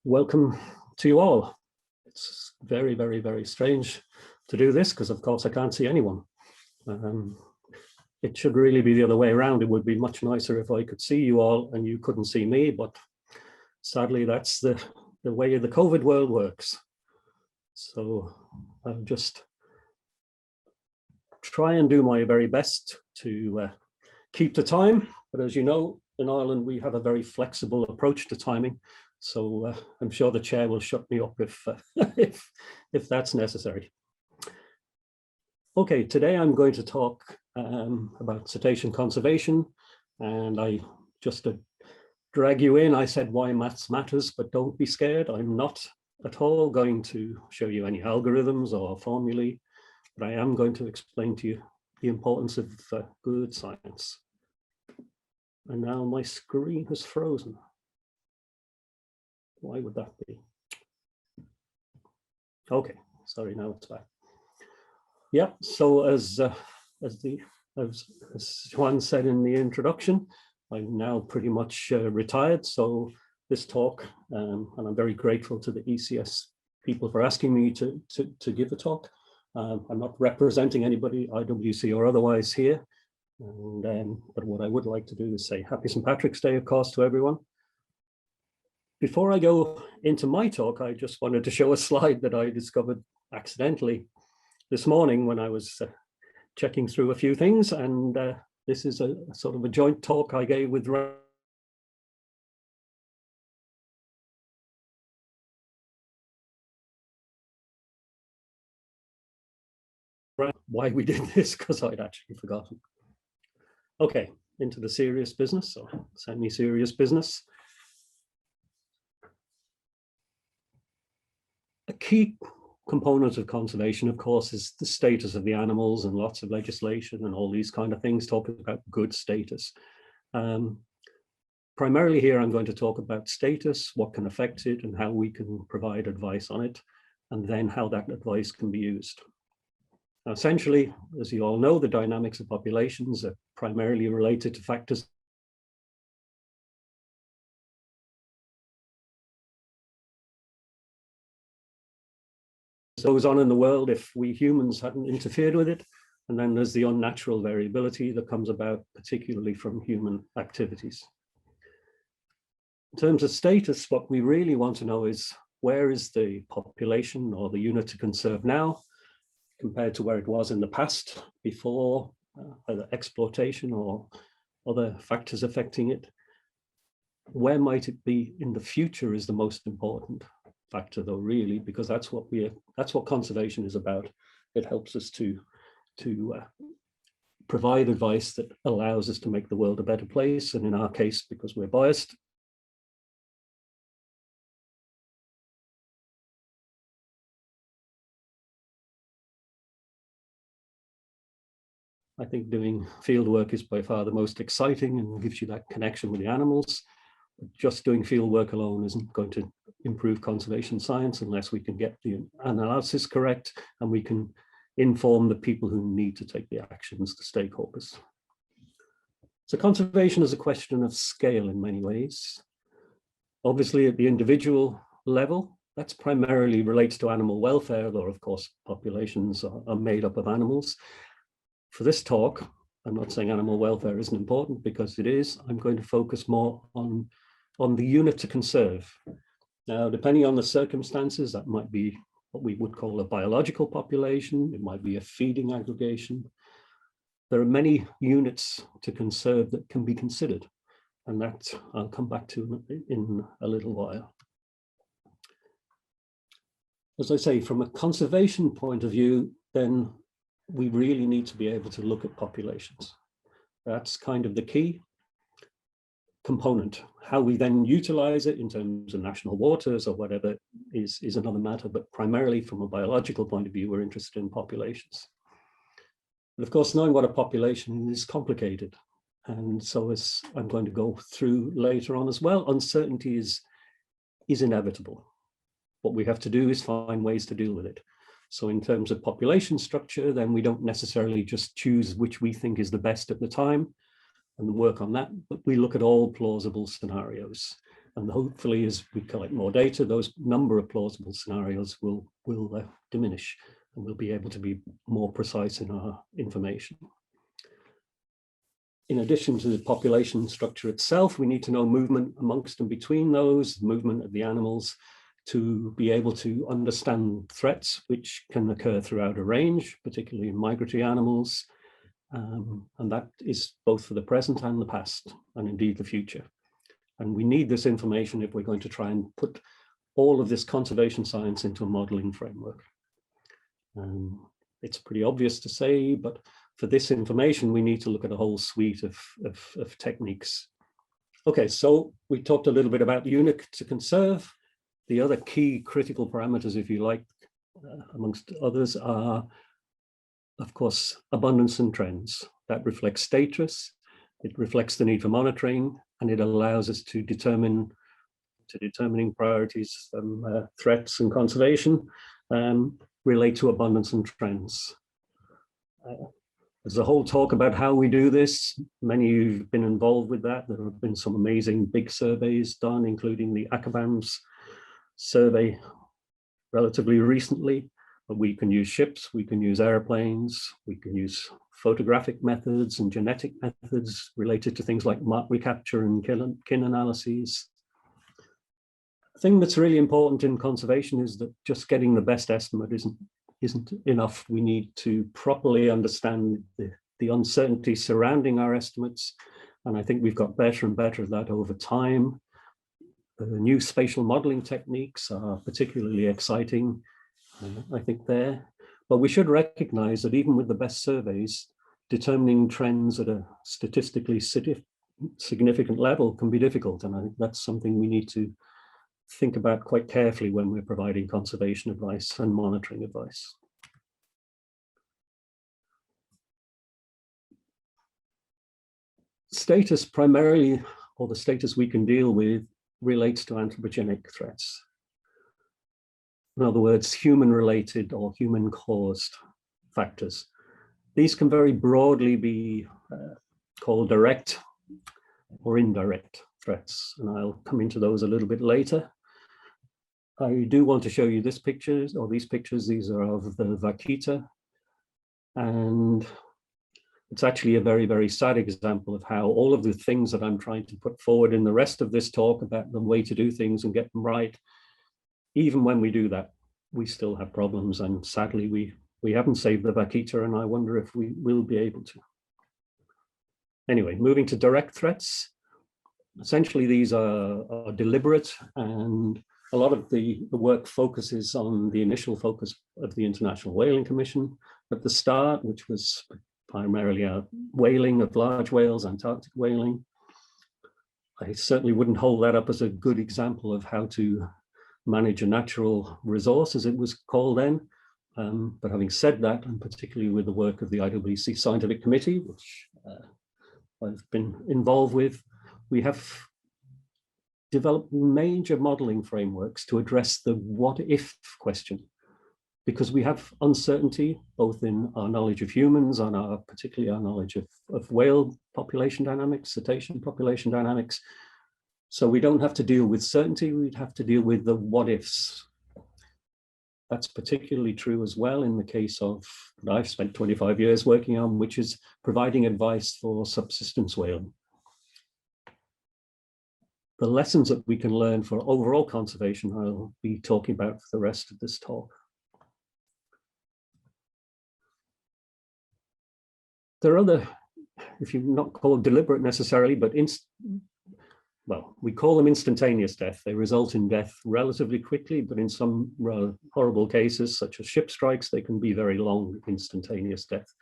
Welcome to you all. It's very, very, very strange to do this because, of course, I can't see anyone. It should really be the other way around. It would be much nicer if I could see you all and you couldn't see me, but sadly, that's the way the COVID world works. So I'll just try and do my very best to keep the time. But as you know, in Ireland, we have a very flexible approach to timing. So I'm sure the chair will shut me up if that's necessary. Okay, today I'm going to talk about cetacean conservation, and I just to drag you in, I said why maths matters, but don't be scared. I'm not at all going to show you any algorithms or formulae, but I am going to explain to you the importance of good science. And now my screen has frozen. Why would that be? Okay, sorry, now it's back. Yeah, so as Juan said in the introduction, I'm now pretty much retired. So this talk, and I'm very grateful to the ECS people for asking me to give a talk. I'm not representing anybody, IWC or otherwise here. And, but what I would like to do is say Happy St. Patrick's Day, of course, to everyone. Before I go into my talk, I just wanted to show a slide that I discovered accidentally this morning when I was checking through a few things. And this is a sort of a joint talk I gave with why we did this, because I'd actually forgotten. Okay, into the serious business, or semi-serious business. A key component of conservation, of course, is the status of the animals, and lots of legislation and all these kind of things talking about good status. Primarily here, I'm going to talk about status, what can affect it, and how we can provide advice on it, and then how that advice can be used. Now, essentially, as you all know, the dynamics of populations are primarily related to factors goes on in the world if we humans hadn't interfered with it. And then there's the unnatural variability that comes about, particularly from human activities. In terms of status, what we really want to know is where is the population or the unit to conserve now compared to where it was in the past before either exploitation or other factors affecting it. Where might it be in the future is the most important factor, though, really, because that's what conservation is about. It helps us to provide advice that allows us to make the world a better place, and in our case, because we're biased, I think doing field work is by far the most exciting and gives you that connection with the animals. Just doing field work alone isn't going to improve conservation science unless we can get the analysis correct and we can inform the people who need to take the actions, the stakeholders. So conservation is a question of scale in many ways. Obviously, at the individual level, that's primarily relates to animal welfare, though of course populations are made up of animals. For this talk, I'm not saying animal welfare isn't important, because it is. I'm going to focus more on the unit to conserve. Now, depending on the circumstances, that might be what we would call a biological population. It might be a feeding aggregation. There are many units to conserve that can be considered, and that I'll come back to in a little while. As I say, from a conservation point of view, then we really need to be able to look at populations. That's kind of the key component. How we then utilize it in terms of national waters or whatever is another matter, but primarily from a biological point of view, we're interested in populations. But of course, knowing what a population is complicated. And so as I'm going to go through later on as well, uncertainty is inevitable. What we have to do is find ways to deal with it. So in terms of population structure, then we don't necessarily just choose which we think is the best at the time and work on that, but we look at all plausible scenarios. And hopefully, as we collect more data, those number of plausible scenarios will diminish, and we'll be able to be more precise in our information. In addition to the population structure itself, we need to know movement amongst and between those, movement of the animals, to be able to understand threats which can occur throughout a range, particularly in migratory animals. And that is both for the present and the past, and indeed the future. And we need this information if we're going to try and put all of this conservation science into a modeling framework. It's pretty obvious to say, but for this information, we need to look at a whole suite of techniques. Okay, so we talked a little bit about the unit to conserve. The other key critical parameters, if you like, amongst others, are, of course, abundance and trends. That reflects status, it reflects the need for monitoring, and it allows us to determining priorities, threats and conservation relate to abundance and trends. There's a whole talk about how we do this. Many of you have been involved with that. There have been some amazing big surveys done, including the ACABAMS survey relatively recently. But we can use ships, we can use airplanes, we can use photographic methods and genetic methods related to things like mark recapture and kin analyses. The thing that's really important in conservation is that just getting the best estimate isn't enough. We need to properly understand the uncertainty surrounding our estimates. And I think we've got better and better at that over time. The new spatial modeling techniques are particularly exciting, I think, there. But we should recognize that even with the best surveys, determining trends at a statistically significant level can be difficult. And I think that's something we need to think about quite carefully when we're providing conservation advice and monitoring advice. Status primarily, or the status we can deal with, relates to anthropogenic threats. In other words, human-related or human-caused factors. These can very broadly be called direct or indirect threats, and I'll come into those a little bit later. I do want to show you this picture, or these pictures. These are of the vaquita, and it's actually a very, very sad example of how all of the things that I'm trying to put forward in the rest of this talk about the way to do things and get them right, even when we do that, we still have problems, and sadly we haven't saved the vaquita, and I wonder if we will be able to. Anyway, moving to direct threats. Essentially, these are deliberate, and a lot of the work focuses on the initial focus of the International Whaling Commission at the start, which was primarily a whaling of large whales, Antarctic whaling. I certainly wouldn't hold that up as a good example of how to manage a natural resource, as it was called then. But having said that, and particularly with the work of the IWC Scientific Committee, which I've been involved with, we have developed major modeling frameworks to address the what if question, because we have uncertainty both in our knowledge of humans and particularly our knowledge of whale population dynamics, cetacean population dynamics. So we don't have to deal with certainty, we'd have to deal with the what ifs. That's particularly true as well in the case of what I've spent 25 years working on, which is providing advice for subsistence whaling. The lessons that we can learn for overall conservation, I'll be talking about for the rest of this talk. There are other, if you not call it deliberate necessarily, but well, we call them instantaneous death. They result in death relatively quickly, but in some rather horrible cases, such as ship strikes, they can be very long instantaneous death.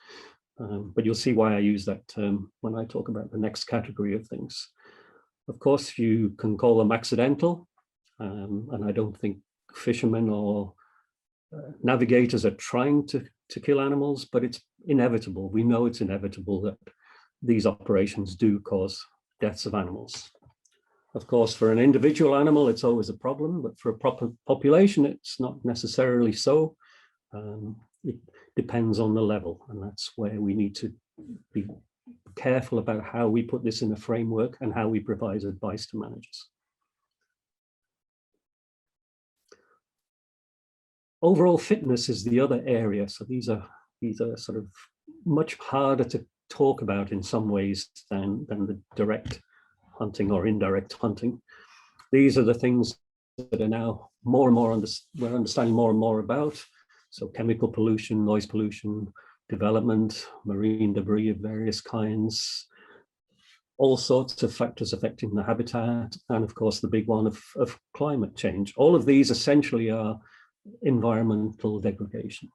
But you'll see why I use that term when I talk about the next category of things. Of course, you can call them accidental, and I don't think fishermen or navigators are trying to kill animals, but it's inevitable. We know it's inevitable that these operations do cause deaths of animals. Of course, for an individual animal, it's always a problem, but for a proper population, it's not necessarily so. It depends on the level, and that's where we need to be careful about how we put this in a framework and how we provide advice to managers. Overall fitness is the other area. So these are sort of much harder to talk about in some ways than the direct hunting or indirect hunting. These are the things that are now more and more we're understanding more and more about. So chemical pollution, noise pollution, development, marine debris of various kinds, all sorts of factors affecting the habitat, and of course the big one of climate change. All of these essentially are environmental degradation.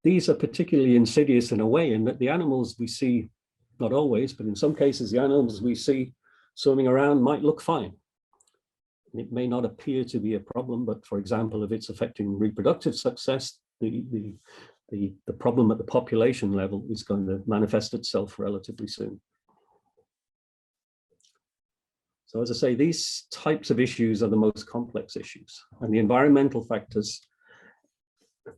These are particularly insidious in a way in that the animals we see, not always, but in some cases, the animals we see swimming around might look fine. It may not appear to be a problem, but for example, if it's affecting reproductive success, the problem at the population level is going to manifest itself relatively soon. So as I say, these types of issues are the most complex issues, and the environmental factors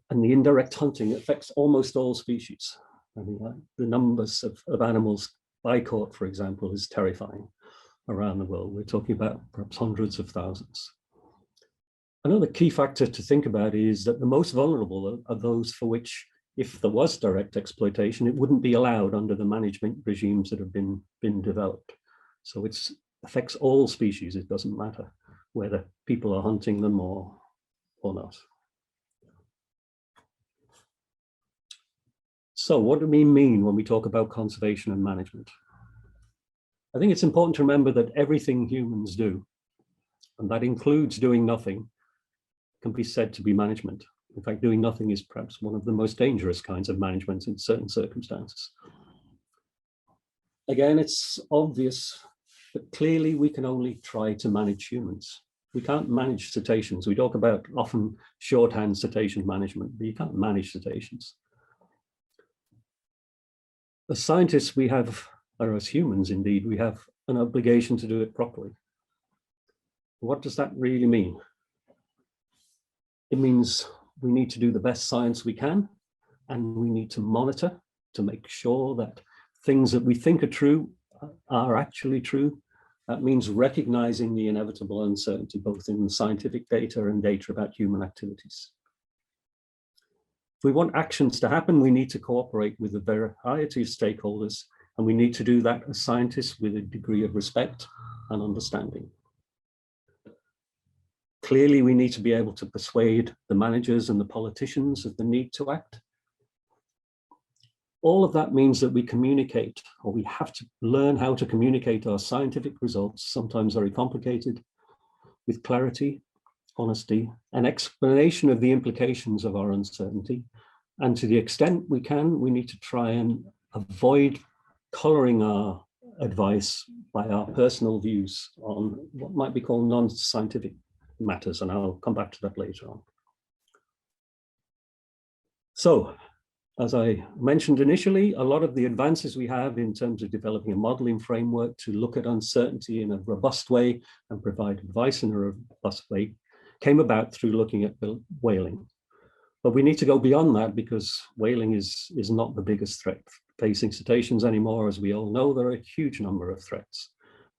and the indirect hunting affects almost all species. I mean, the numbers of animals I caught, for example, is terrifying around the world. We're talking about perhaps hundreds of thousands. Another key factor to think about is that the most vulnerable are those for which, if there was direct exploitation, it wouldn't be allowed under the management regimes that have been developed. So it affects all species. It doesn't matter whether people are hunting them or not. So what do we mean when we talk about conservation and management? I think it's important to remember that everything humans do, and that includes doing nothing, can be said to be management. In fact, doing nothing is perhaps one of the most dangerous kinds of management in certain circumstances. Again, it's obvious, but clearly we can only try to manage humans. We can't manage cetaceans. We talk about often shorthand cetacean management, but you can't manage cetaceans. As scientists, we have, or as humans indeed, we have an obligation to do it properly. What does that really mean? It means we need to do the best science we can, and we need to monitor to make sure that things that we think are true are actually true. That means recognizing the inevitable uncertainty, both in scientific data and data about human activities. If we want actions to happen, we need to cooperate with a variety of stakeholders, and we need to do that as scientists with a degree of respect and understanding. Clearly, we need to be able to persuade the managers and the politicians of the need to act. All of that means that we communicate, or we have to learn how to communicate our scientific results, sometimes very complicated, with clarity, honesty, an explanation of the implications of our uncertainty. And to the extent we can, we need to try and avoid coloring our advice by our personal views on what might be called non-scientific matters, and I'll come back to that later on. So, as I mentioned initially, a lot of the advances we have in terms of developing a modeling framework to look at uncertainty in a robust way and provide advice in a robust way came about through looking at whaling. But we need to go beyond that, because whaling is not the biggest threat facing cetaceans anymore. As we all know, there are a huge number of threats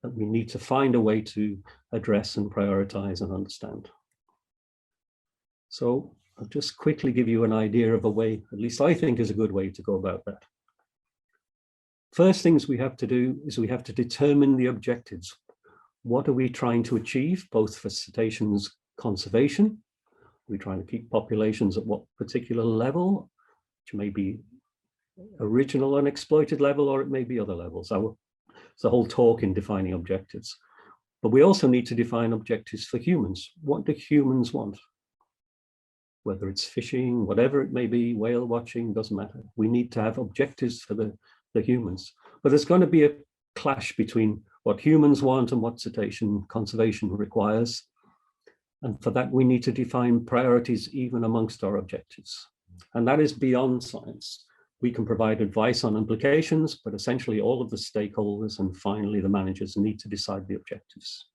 that we need to find a way to address and prioritize and understand. So I'll just quickly give you an idea of a way, at least I think is a good way to go about that. First things we have to do is we have to determine the objectives. What are we trying to achieve, both for cetaceans conservation? We're trying to keep populations at what particular level, which may be original unexploited level, or it may be other levels. It's a whole talk in defining objectives. But we also need to define objectives for humans. What do humans want? Whether it's fishing, whatever it may be, whale watching, doesn't matter. We need to have objectives for the humans. But there's going to be a clash between what humans want and what cetacean conservation requires. And for that, we need to define priorities even amongst our objectives. And that is beyond science. We can provide advice on implications, but essentially all of the stakeholders and finally the managers need to decide the objectives.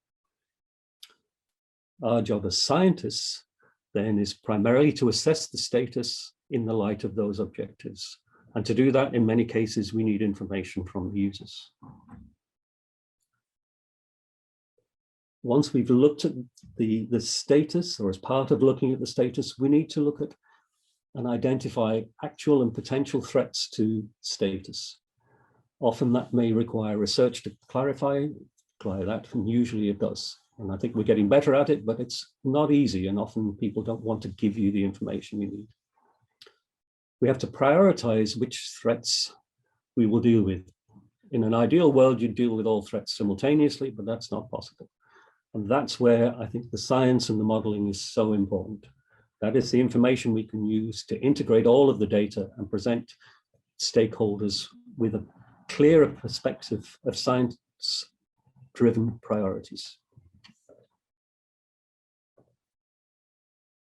Our job as scientists then is primarily to assess the status in the light of those objectives. And to do that, in many cases, we need information from the users. Once we've looked at the status, or as part of looking at the status, we need to look at and identify actual and potential threats to status. Often that may require research to clarify that, and usually it does. And I think we're getting better at it, but it's not easy, and often people don't want to give you the information you need. We have to prioritize which threats we will deal with. In an ideal world, you'd deal with all threats simultaneously, but that's not possible. And that's where I think the science and the modeling is so important. That is the information we can use to integrate all of the data and present stakeholders with a clearer perspective of science-driven priorities.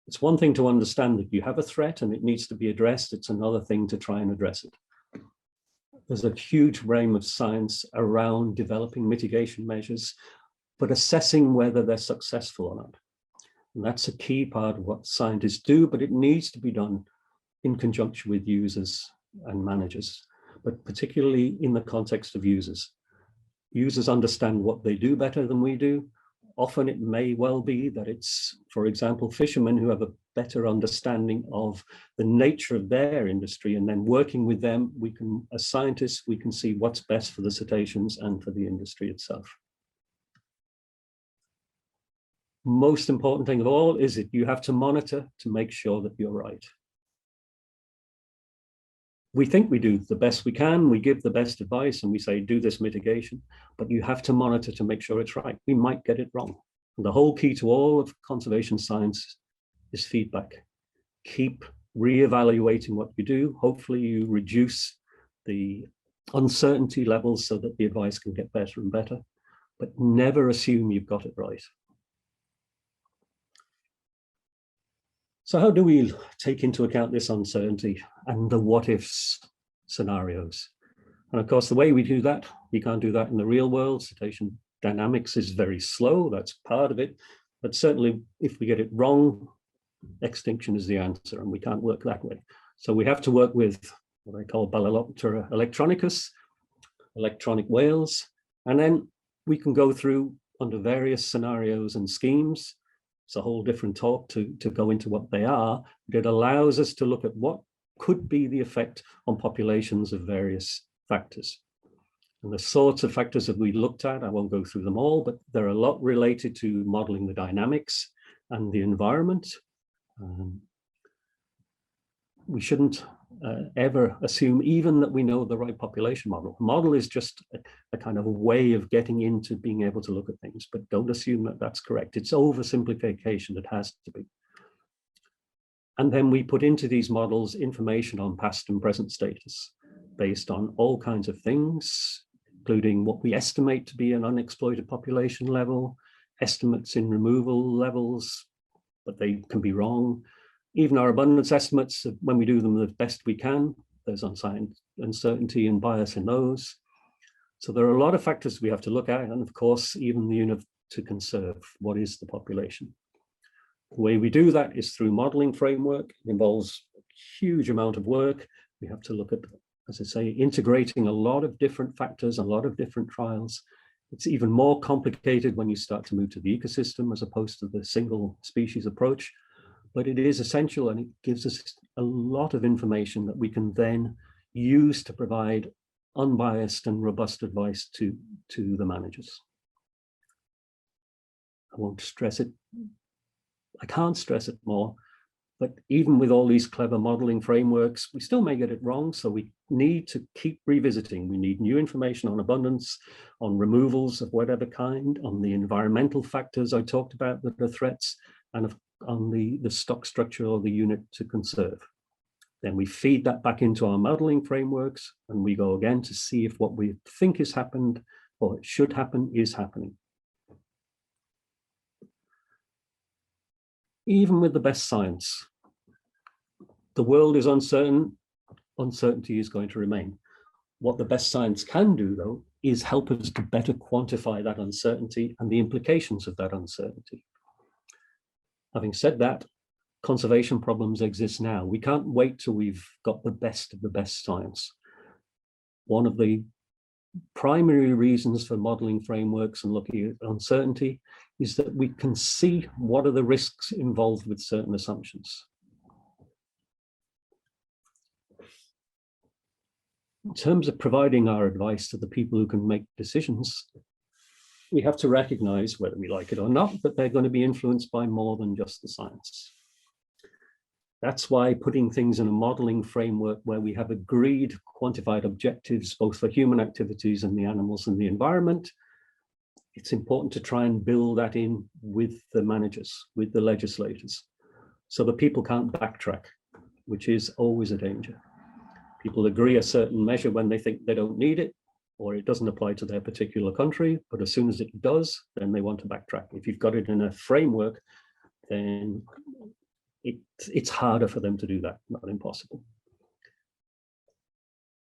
It's one thing to understand that you have a threat and it needs to be addressed. It's another thing to try and address it. There's a huge realm of science around developing mitigation measures, but assessing whether they're successful or not. And that's a key part of what scientists do, but it needs to be done in conjunction with users and managers, but particularly in the context of users. Users understand what they do better than we do. Often it may well be that it's, for example, fishermen who have a better understanding of the nature of their industry, and then working with them, we can, as scientists, we can see what's best for the cetaceans and for the industry itself. Most important thing of all is that you have to monitor to make sure that you're right. We think we do the best we can, we give the best advice and we say, do this mitigation, but you have to monitor to make sure it's right. We might get it wrong. And the whole key to all of conservation science is feedback. Keep reevaluating what you do. Hopefully you reduce the uncertainty levels so that the advice can get better and better, but never assume you've got it right. So how do we take into account this uncertainty and the what ifs scenarios? And of course, the way we do that, we can't do that in the real world. Cetacean dynamics is very slow, that's part of it. But certainly if we get it wrong, extinction is the answer, and we can't work that way. So we have to work with what I call Ballaloptera electronicus, electronic whales, and then we can go through under various scenarios and schemes. It's a whole different talk to go into what they are, but it allows us to look at what could be the effect on populations of various factors. And the sorts of factors that we looked at, I won't go through them all, but they're a lot related to modeling the dynamics and the environment. We shouldn't ever assume even that we know the right population model. A model is just a kind of a way of getting into being able to look at things, but don't assume that that's correct. It's oversimplification that has to be. And then we put into these models information on past and present status based on all kinds of things, including what we estimate to be an unexploited population level, estimates in removal levels, but they can be wrong. Even our abundance estimates, when we do them the best we can, there's uncertainty and bias in those. So there are a lot of factors we have to look at, and of course, even the unit to conserve. What is the population? The way we do that is through modeling framework. It involves a huge amount of work. We have to look at, as I say, integrating a lot of different factors, a lot of different trials. It's even more complicated when you start to move to the ecosystem as opposed to the single species approach. But it is essential, and it gives us a lot of information that we can then use to provide unbiased and robust advice to the managers. I won't stress it. I can't stress it more, but even with all these clever modeling frameworks, we still may get it wrong. So we need to keep revisiting. We need new information on abundance, on removals of whatever kind, on the environmental factors I talked about that are threats, and on the stock structure or the unit to conserve. Then we feed that back into our modeling frameworks, and we go again to see if what we think has happened or it should happen is happening. Even with the best science, the world is uncertain, uncertainty is going to remain. What the best science can do, though, is help us to better quantify that uncertainty and the implications of that uncertainty. Having said that, conservation problems exist now. We can't wait till we've got the best of the best science. One of the primary reasons for modeling frameworks and looking at uncertainty is that we can see what are the risks involved with certain assumptions. In terms of providing our advice to the people who can make decisions, we have to recognize, whether we like it or not, that they're going to be influenced by more than just the science. That's why putting things in a modeling framework where we have agreed quantified objectives, both for human activities and the animals and the environment, it's important to try and build that in with the managers, with the legislators, so that people can't backtrack, which is always a danger. People agree a certain measure when they think they don't need it, or it doesn't apply to their particular country, but as soon as it does, then they want to backtrack. If you've got it in a framework, then it's harder for them to do that, not impossible.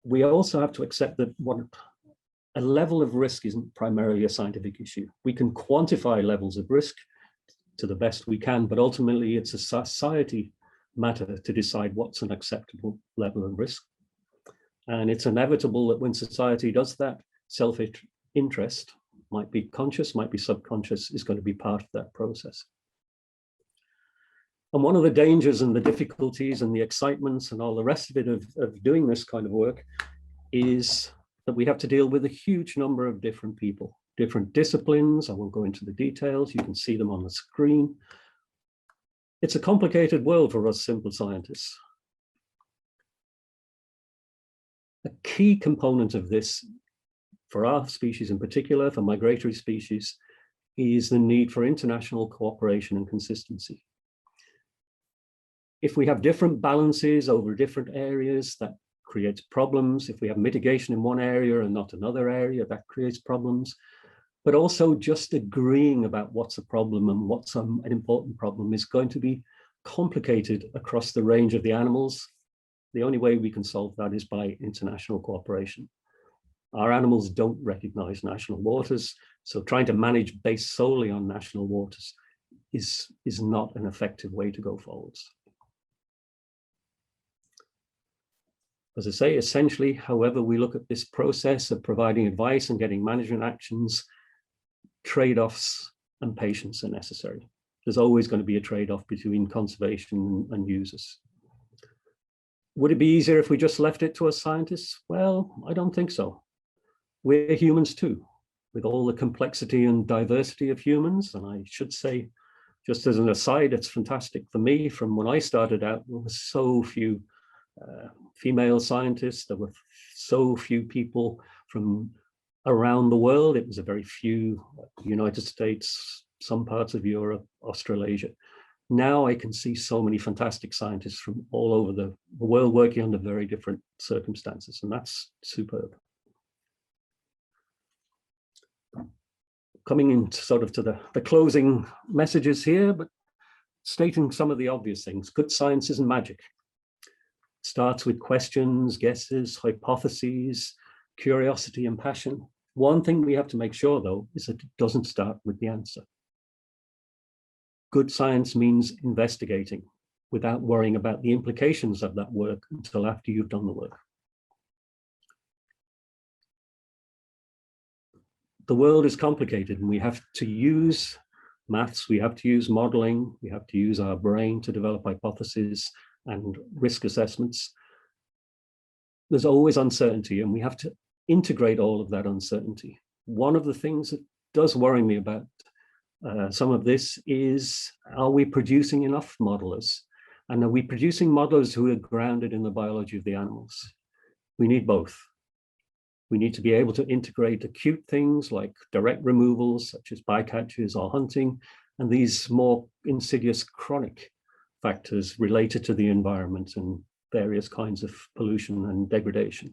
We also have to accept that a level of risk isn't primarily a scientific issue. We can quantify levels of risk to the best we can, but ultimately it's a society matter to decide what's an acceptable level of risk. And it's inevitable that when society does that, self-interest, might be conscious, might be subconscious, is going to be part of that process. And one of the dangers and the difficulties and the excitements and all the rest of it of doing this kind of work is that we have to deal with a huge number of different people, different disciplines. I won't go into the details. You can see them on the screen. It's a complicated world for us simple scientists. A key component of this, for our species in particular, for migratory species, is the need for international cooperation and consistency. If we have different balances over different areas, that creates problems. If we have mitigation in one area and not another area, that creates problems. But also just agreeing about what's a problem and what's an important problem is going to be complicated across the range of the animals. The only way we can solve that is by international cooperation. Our animals don't recognize national waters, so trying to manage based solely on national waters is not an effective way to go forwards. As I say, essentially, however we look at this process of providing advice and getting management actions, trade-offs and patience are necessary. There's always going to be a trade-off between conservation and users. Would it be easier if we just left it to us scientists? Well, I don't think so. We're humans too, with all the complexity and diversity of humans. And I should say, just as an aside, it's fantastic for me. From when I started out, there were so few female scientists. There were so few people from around the world. It was a very few, United States, some parts of Europe, Australasia. Now I can see so many fantastic scientists from all over the world working under very different circumstances, and that's superb. Coming into sort of to the closing messages here, but stating some of the obvious things. Good science isn't magic. It starts with questions, guesses, hypotheses, curiosity, and passion. One thing we have to make sure, though, is that it doesn't start with the answer. Good science means investigating without worrying about the implications of that work until after you've done the work. The world is complicated and we have to use maths, we have to use modeling, we have to use our brain to develop hypotheses and risk assessments. There's always uncertainty and we have to integrate all of that uncertainty. One of the things that does worry me about some of this is, are we producing enough modelers? And are we producing modelers who are grounded in the biology of the animals? We need both. We need to be able to integrate acute things like direct removals, such as bycatches or hunting, and these more insidious chronic factors related to the environment and various kinds of pollution and degradation.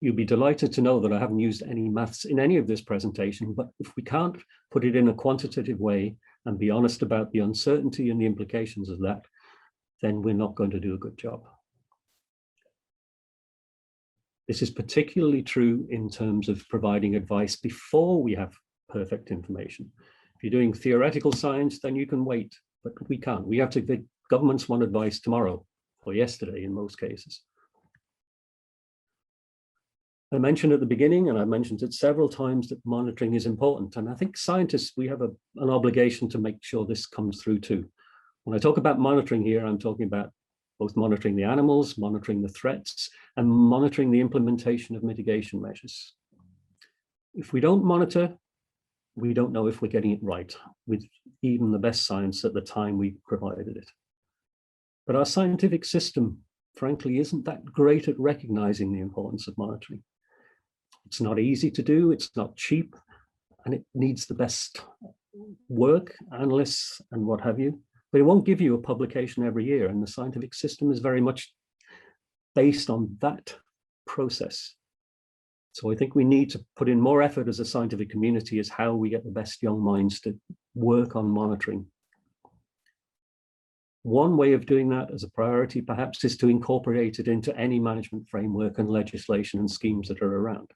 You'll be delighted to know that I haven't used any maths in any of this presentation, but if we can't put it in a quantitative way and be honest about the uncertainty and the implications of that, then we're not going to do a good job. This is particularly true in terms of providing advice before we have perfect information. If you're doing theoretical science, then you can wait, but we can't. We have to, the governments want advice tomorrow or yesterday in most cases. I mentioned at the beginning, and I mentioned it several times, that monitoring is important. And I think scientists, we have an obligation to make sure this comes through too. When I talk about monitoring here, I'm talking about both monitoring the animals, monitoring the threats, and monitoring the implementation of mitigation measures. If we don't monitor, we don't know if we're getting it right with even the best science at the time we provided it. But our scientific system, frankly, isn't that great at recognizing the importance of monitoring. It's not easy to do, it's not cheap, and it needs the best work, analysts, and what have you. But it won't give you a publication every year, and the scientific system is very much based on that process. So I think we need to put in more effort as a scientific community as how we get the best young minds to work on monitoring. One way of doing that as a priority perhaps is to incorporate it into any management framework and legislation and schemes that are around.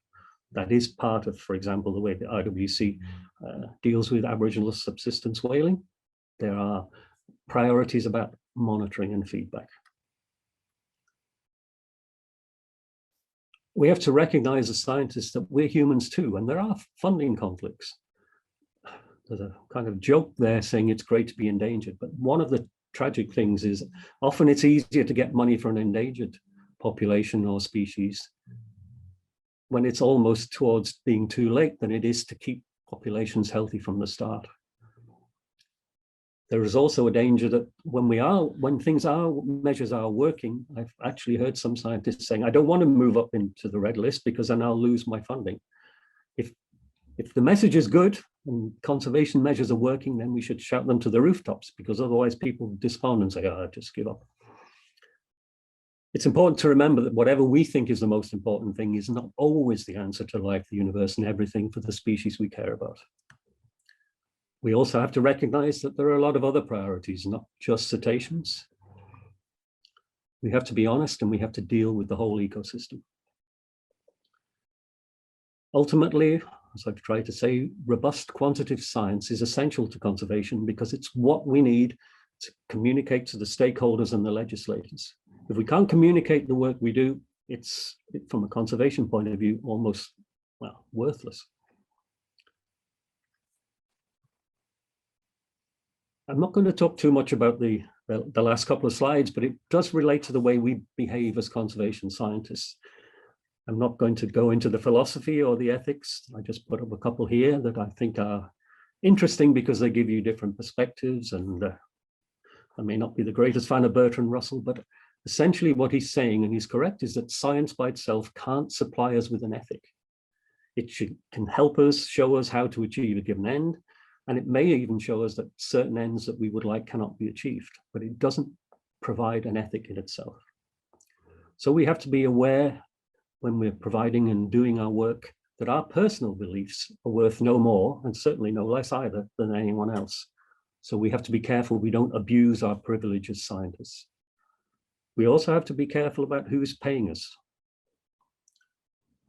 That is part of, for example, the way the IWC deals with Aboriginal subsistence whaling. There are priorities about monitoring and feedback. We have to recognize as scientists that we're humans too, and there are funding conflicts. There's a kind of joke there saying it's great to be endangered, but one of the tragic things is often it's easier to get money for an endangered population or species when it's almost towards being too late than it is to keep populations healthy from the start. There is also a danger that when measures are working, I've actually heard some scientists saying, I don't want to move up into the red list because then I'll lose my funding. If the message is good and conservation measures are working, then we should shout them to the rooftops, because otherwise people despond and say, oh, just give up. It's important to remember that whatever we think is the most important thing is not always the answer to life, the universe, and everything for the species we care about. We also have to recognize that there are a lot of other priorities, not just cetaceans. We have to be honest, and we have to deal with the whole ecosystem. Ultimately, as I've tried to say, robust quantitative science is essential to conservation because it's what we need to communicate to the stakeholders and the legislators. If we can't communicate the work we do, it's, from a conservation point of view, almost, well, worthless. I'm not going to talk too much about the last couple of slides, but it does relate to the way we behave as conservation scientists. I'm not going to go into the philosophy or the ethics. I just put up a couple here that I think are interesting because they give you different perspectives. And I may not be the greatest fan of Bertrand Russell, but essentially what he's saying, and he's correct, is that science by itself can't supply us with an ethic. It can help us, show us how to achieve a given end, and it may even show us that certain ends that we would like cannot be achieved, but it doesn't provide an ethic in itself. So we have to be aware when we're providing and doing our work that our personal beliefs are worth no more, and certainly no less either, than anyone else. So we have to be careful we don't abuse our privilege as scientists. We also have to be careful about who's paying us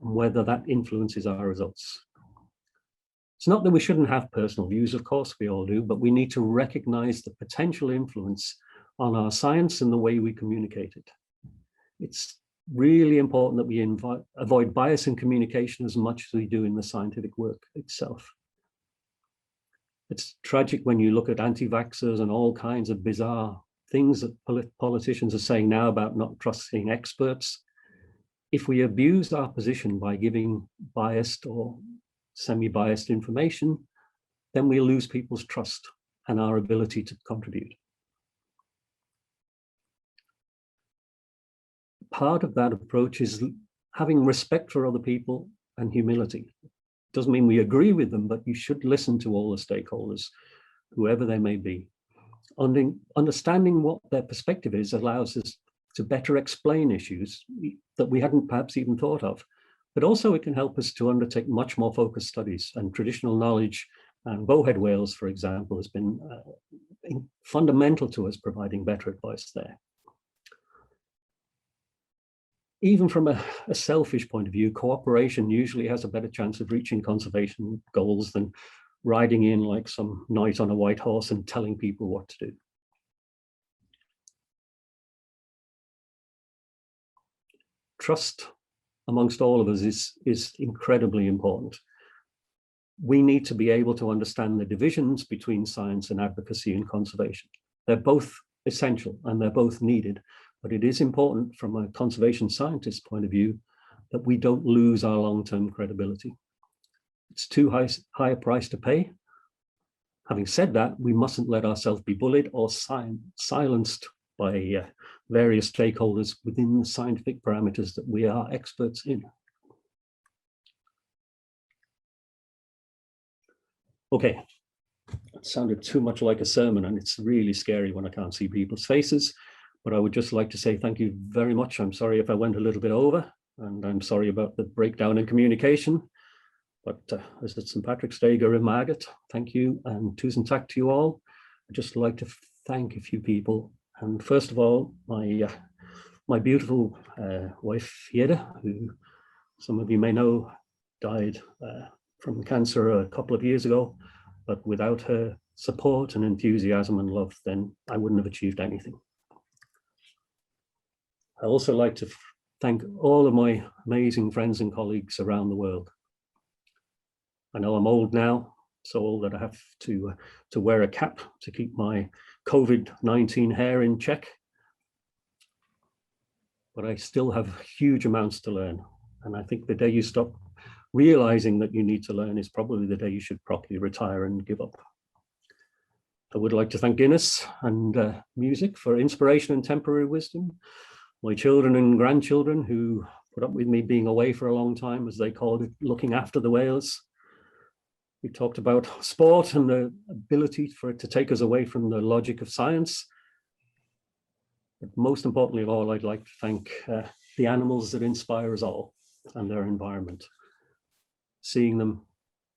and whether that influences our results. It's not that we shouldn't have personal views, of course we all do, but we need to recognize the potential influence on our science and the way we communicate it. It's really important that we avoid bias in communication as much as we do in the scientific work itself. It's tragic when you look at anti-vaxxers and all kinds of bizarre things that politicians are saying now about not trusting experts. If we abuse our position by giving biased or semi-biased information, then we lose people's trust and our ability to contribute. Part of that approach is having respect for other people and humility. Doesn't mean we agree with them, but you should listen to all the stakeholders, whoever they may be. Understanding what their perspective is allows us to better explain issues that we hadn't perhaps even thought of, but also it can help us to undertake much more focused studies, and traditional knowledge and bowhead whales, for example, has been fundamental to us providing better advice there. Even from a selfish point of view, cooperation usually has a better chance of reaching conservation goals than riding in like some knight on a white horse and telling people what to do. Trust amongst all of us is incredibly important. We need to be able to understand the divisions between science and advocacy and conservation. They're both essential and they're both needed, but it is important from a conservation scientist point of view that we don't lose our long-term credibility. It's too high a price to pay. Having said that, we mustn't let ourselves be bullied or silenced by various stakeholders within the scientific parameters that we are experts in. Okay, that sounded too much like a sermon, and it's really scary when I can't see people's faces, but I would just like to say thank you very much. I'm sorry if I went a little bit over, and I'm sorry about the breakdown in communication, but as it's St. Patrick's Day, Gurra Margaret, thank you, and tusen tak to you all. I'd just like to thank a few people, and first of all, my beautiful wife, Yeda, who some of you may know died from cancer a couple of years ago, but without her support and enthusiasm and love, then I wouldn't have achieved anything. I also like to thank all of my amazing friends and colleagues around the world. I know I'm old now, so old that I have to wear a cap to keep my COVID-19 hair in check, but I still have huge amounts to learn. And I think the day you stop realizing that you need to learn is probably the day you should properly retire and give up. I would like to thank Guinness and music for inspiration and temporary wisdom, my children and grandchildren who put up with me being away for a long time, as they called it, looking after the whales. We talked about sport and the ability for it to take us away from the logic of science. But most importantly of all, I'd like to thank the animals that inspire us all and their environment. Seeing them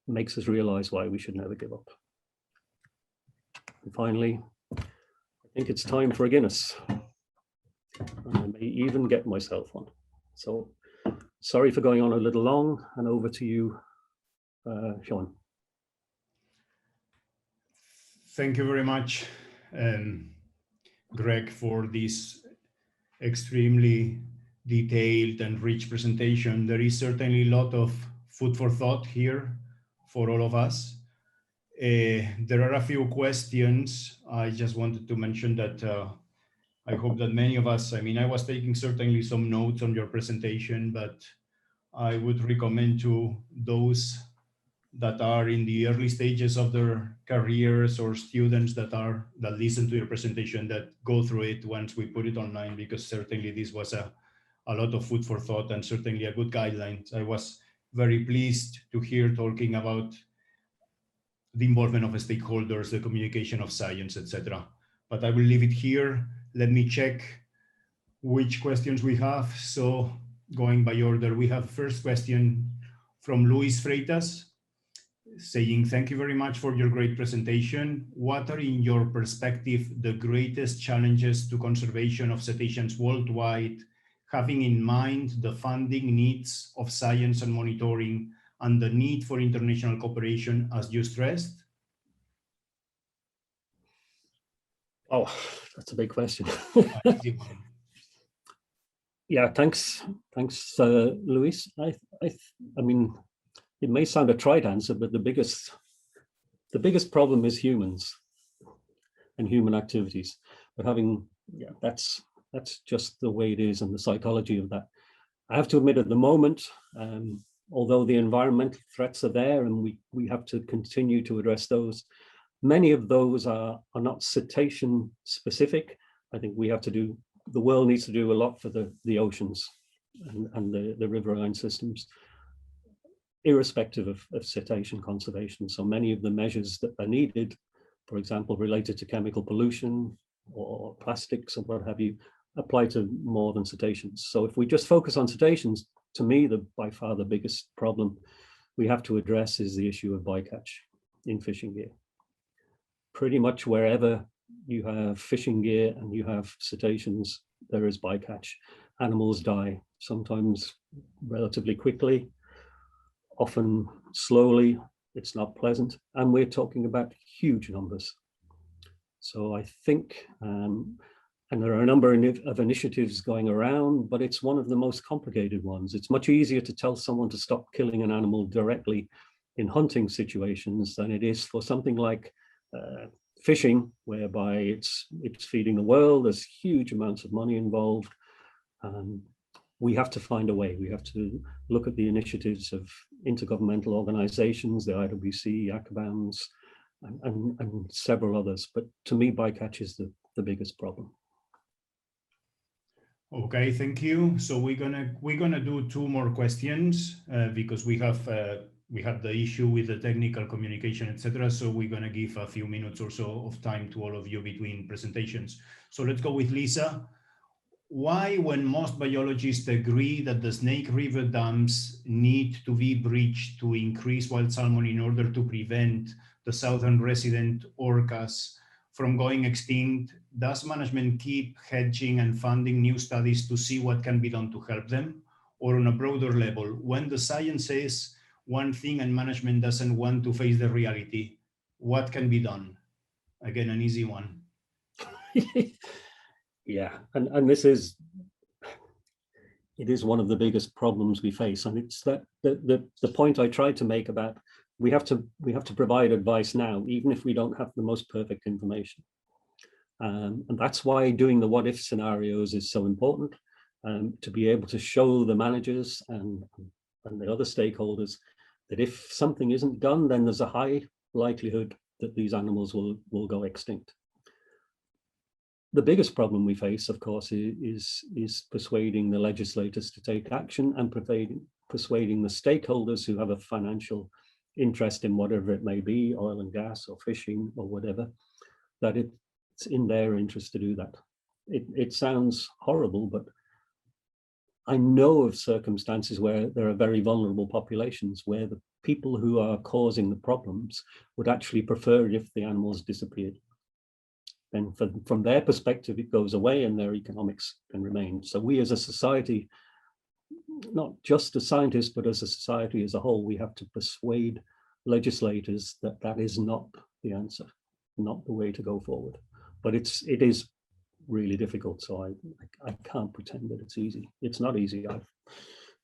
makes us realize why we should never give up. And finally, I think it's time for a Guinness. And I may even get myself one. So sorry for going on a little long, and over to you, Sean. Thank you very much, Greg, for this extremely detailed and rich presentation. There is certainly a lot of food for thought here for all of us. There are a few questions. I just wanted to mention that I hope that many of us, I was taking certainly some notes on your presentation, but I would recommend to those that are in the early stages of their careers or students that listen to your presentation, that go through it once we put it online, because certainly this was a lot of food for thought and certainly a good guideline. I was very pleased to hear talking about the involvement of stakeholders, the communication of science, etc. But I will leave it here. Let me check which questions we have. So going by order, we have first question from Luis Freitas, saying, thank you very much for your great presentation. What are, in your perspective, the greatest challenges to conservation of cetaceans worldwide, having in mind the funding needs of science and monitoring and the need for international cooperation, as you stressed? Oh, that's a big question. Yeah, thanks, Luis. I mean, it may sound a trite answer, but the biggest problem is humans and human activities. But that's just the way it is, and the psychology of that. I have to admit, at the moment, although the environmental threats are there and we have to continue to address those, many of those are not cetacean specific. I think the world needs to do a lot for the oceans and the riverine systems, irrespective of cetacean conservation. So many of the measures that are needed, for example, related to chemical pollution or plastics or what have you, apply to more than cetaceans. So if we just focus on cetaceans, to me, by far the biggest problem we have to address is the issue of bycatch in fishing gear. Pretty much wherever you have fishing gear and you have cetaceans, there is bycatch. Animals die, sometimes relatively quickly, often slowly. It's not pleasant, and we're talking about huge numbers. So I think, and And there are a number of initiatives going around, but it's one of the most complicated ones. It's much easier to tell someone to stop killing an animal directly in hunting situations than it is for something like fishing, whereby it's feeding the world. There's huge amounts of money involved. We have to find a way. We have to look at the initiatives of intergovernmental organizations, the IWC, ACABAMS, and several others. But to me, bycatch is the biggest problem. Okay, thank you. So we're gonna do two more questions because we have the issue with the technical communication, etc. So we're gonna give a few minutes or so of time to all of you between presentations. So let's go with Lisa. Why, when most biologists agree that the Snake River dams need to be breached to increase wild salmon in order to prevent the southern resident orcas from going extinct, does management keep hedging and funding new studies to see what can be done to help them? Or on a broader level, when the science says one thing and management doesn't want to face the reality, what can be done? Again, an easy one. Yeah, and this is, it is one of the biggest problems we face. And it's that the point I tried to make about we have to provide advice now, even if we don't have the most perfect information. And that's why doing the what if scenarios is so important, to be able to show the managers and the other stakeholders that if something isn't done, then there's a high likelihood that these animals will go extinct. The biggest problem we face, of course, is persuading the legislators to take action and persuading the stakeholders who have a financial interest in whatever it may be, oil and gas or fishing or whatever, that it's in their interest to do that. It sounds horrible, but I know of circumstances where there are very vulnerable populations where the people who are causing the problems would actually prefer it if the animals disappeared. Then from their perspective, it goes away and their economics can remain. So we as a society, not just as scientists, but as a society as a whole, we have to persuade legislators that that is not the answer, not the way to go forward. But it is really difficult. So I can't pretend that it's easy. It's not easy. I've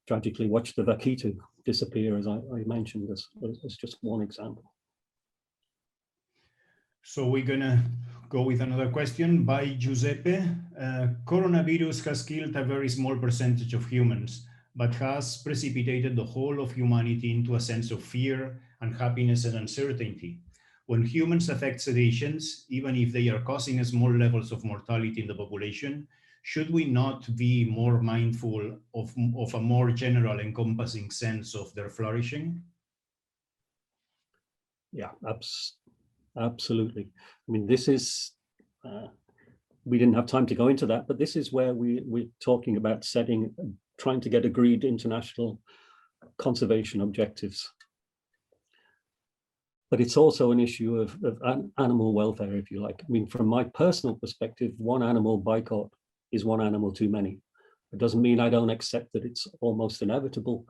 tragically watched the vaquita disappear, as I mentioned, as just one example. So we're gonna go with another question by Giuseppe. Coronavirus has killed a very small percentage of humans, but has precipitated the whole of humanity into a sense of fear, unhappiness, and uncertainty. When humans affect cetaceans, even if they are causing small levels of mortality in the population, should we not be more mindful of a more general encompassing sense of their flourishing? Yeah, absolutely. I mean, this is, we didn't have time to go into that, but this is where we're talking about trying to get agreed international conservation objectives. But it's also an issue of animal welfare, if you like. I mean, from my personal perspective, one animal boycott is one animal too many. It doesn't mean I don't accept that it's almost inevitable,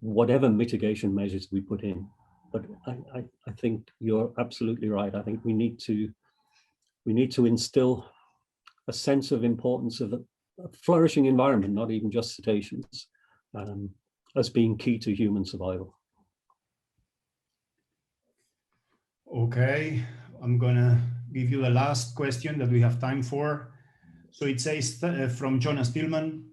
whatever mitigation measures we put in. But I think you're absolutely right. I think we need to instill a sense of importance of a flourishing environment, not even just cetaceans, as being key to human survival. Okay, I'm gonna give you the last question that we have time for. So it says from Jonas Tillman,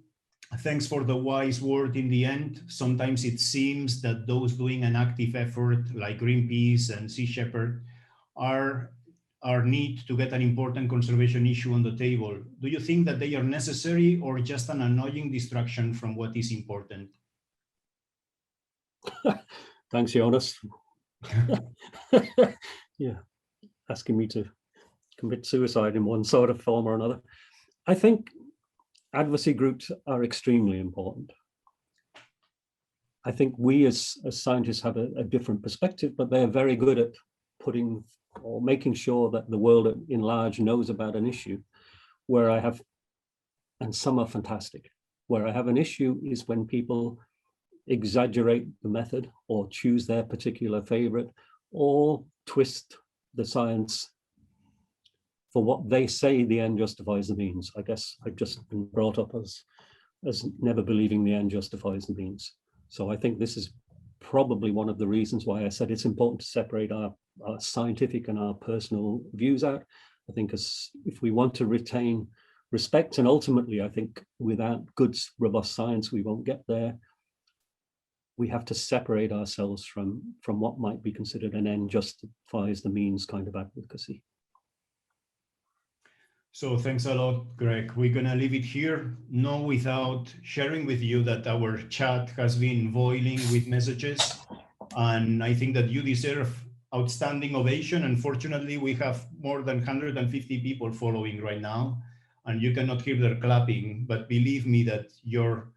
thanks for the wise word in the end. Sometimes it seems that those doing an active effort like Greenpeace and Sea Shepherd are need to get an important conservation issue on the table. Do you think that they are necessary or just an annoying distraction from what is important? Thanks, Jonas. Yeah, asking me to commit suicide in one sort of form or another. I think advocacy groups are extremely important. I think we as scientists have a different perspective, but they're very good at putting or making sure that the world in large knows about an issue. Where I have, and some are fantastic, where I have an issue is when people exaggerate the method or choose their particular favorite or twist the science for what they say the end justifies the means. I guess I've just been brought up as never believing the end justifies the means. So I think this is probably one of the reasons why I said it's important to separate our scientific and our personal views out. I think if we want to retain respect, and ultimately I think without good, robust science, we won't get there. We have to separate ourselves from what might be considered an end justifies the means kind of advocacy. So thanks a lot, Greg. We're gonna leave it here, not without sharing with you that our chat has been boiling with messages, and I think that you deserve outstanding ovation. Unfortunately, we have more than 150 people following right now, and you cannot hear their clapping, but believe me that your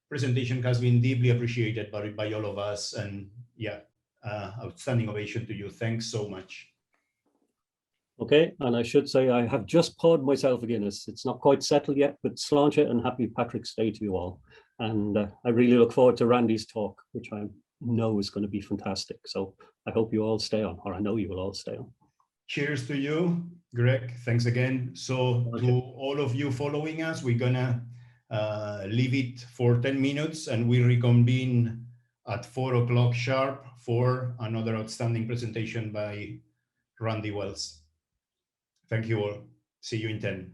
presentation has been deeply appreciated by all of us, and yeah, outstanding ovation to you. Thanks so much. Okay, and I should say I have just poured myself a Guinness. It's not quite settled yet, but sláinte and happy Patrick's Day to you all. And I really look forward to Randy's talk, which I know is going to be fantastic. So I hope you all stay on, or I know you will all stay on. Cheers to you, Greg. Thanks again. So to all of you following us, we're gonna leave it for 10 minutes and we reconvene at 4 o'clock sharp for another outstanding presentation by Randy Wells. Thank you all. See you in 10.